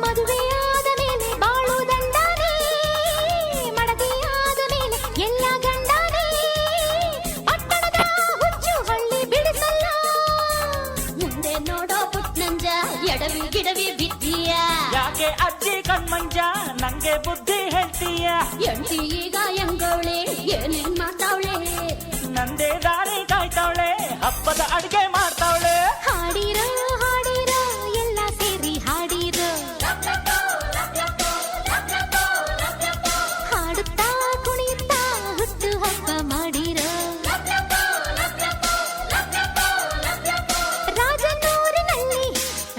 ಮದುವೆಯಾದ ಮೇಲೆ ಬಾಳು ದಂಡನೆ, ಮಡದಿಯಾದ ಮೇಲೆ ಎಲ್ಲ ಗಂಡನೆ, ಪಟ್ಟಣದ ಹುಚ್ಚು ಹಳ್ಳಿ ಬಿಡಿಸಲ್ಲ. ಮುಂದೆ ನೋಡೋ ಪುಟ್ನಂಜ ಎಡವಿ ಗಿಡವಿ ಬಿದ್ದೀಯ, ಯಾಕೆ ಅಜ್ಜಿ ಕಣ್ಮಂಜ ನಂಗೆ ಬುದ್ಧಿ ಹೇಳ್ತೀಯ. ಎಂಟಿ ಈಗ ಹೆಂಗವಳೆ ಏನೇನ್ ಮಾಡ್ತಾವಳೆ, ನಂದೇ ದಾರಿ ಕಾಯ್ತಾವಳೆ ಹಬ್ಬದ ಅಡ್ಗೆ ಮಾಡ್ತಾವಳೆ. ಹಾಡಿರೋ ಹಾಡಿರೋ ಎಲ್ಲ ಸೇರಿ ಹಾಡಿರೋ, ಹಾಡುತ್ತಾ ಕುಣಿಯುತ್ತಾ ಹುಟ್ಟು ಹಬ್ಬ ಮಾಡಿರೋ. ರಾಜನೂರಿನಲ್ಲಿ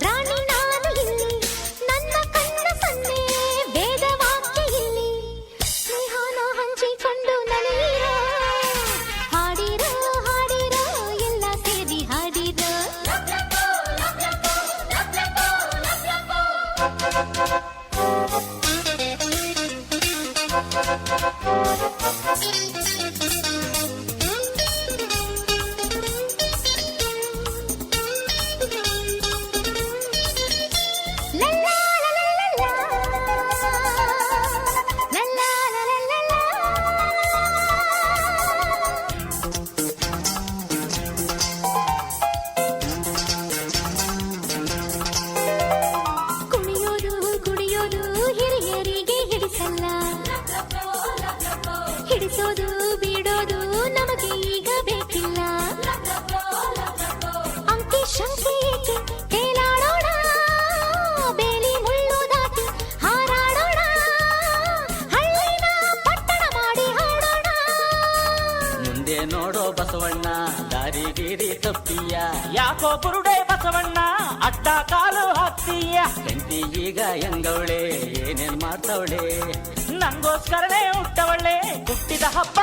ರಾಣಿ ನಾನು ಇಲ್ಲಿ, ನನ್ನ ಕಣ್ಣ ಸನ್ನೆ ವೇದವಾಕ್ಯ ಇಲ್ಲಿ, ಸ್ನೇಹನ ಹಂಚಿಕೊಂಡು ನಲಿರೋ. ಹಾಡಿರೋ ಹಾಡಿರೋ ಎಲ್ಲ ಸೇರಿ ಹಾಡಿರೋ. ಕುಣಿಯೋದು ಕುಡಿಯೋದು ಹಿರಿಯರಿಗೆ ಹಿಡಿಸಲ್ಲ, ಹಿಡಿಸೋದು ಬಿಡೋದು ನಮಗೆ ಈಗ ಬೇಕಿಲ್ಲ. ಅಂಕಿ ಶಂಕಿ ಏಕೆ ತೇಲಾಡೋಣ, ಬೇಲಿ ಮುಳ್ಳು ದಾಟಿ ಹಾರಾಡೋಣ, ಹಳ್ಳಿನ ಪಟ್ಟಣ ಮಾಡಿ ಹಾಡೋಣ. ಮುಂದೆ ನೋಡೋ ಬಸವಣ್ಣ ದಾರಿ ಗೀರಿ ತಪ್ಪಿಯ, ಯಾಕೋ ಬುರುಡೆ ಬಸವಣ್ಣ ಅಡ್ಡ ಕಾಲು ಹಾಕ್ತೀಯ. ಹೆಂಡತಿ ಈಗ ಹೆಂಗವಳೆ ಏನೇನ್ ಮಾಡ್ತಾವಳೆ, ನಂಗೋಸ್ಕರನೇ ಹುಟ್ಟವಳೆ ಹುಟ್ಟಿದ ಹಬ್ಬ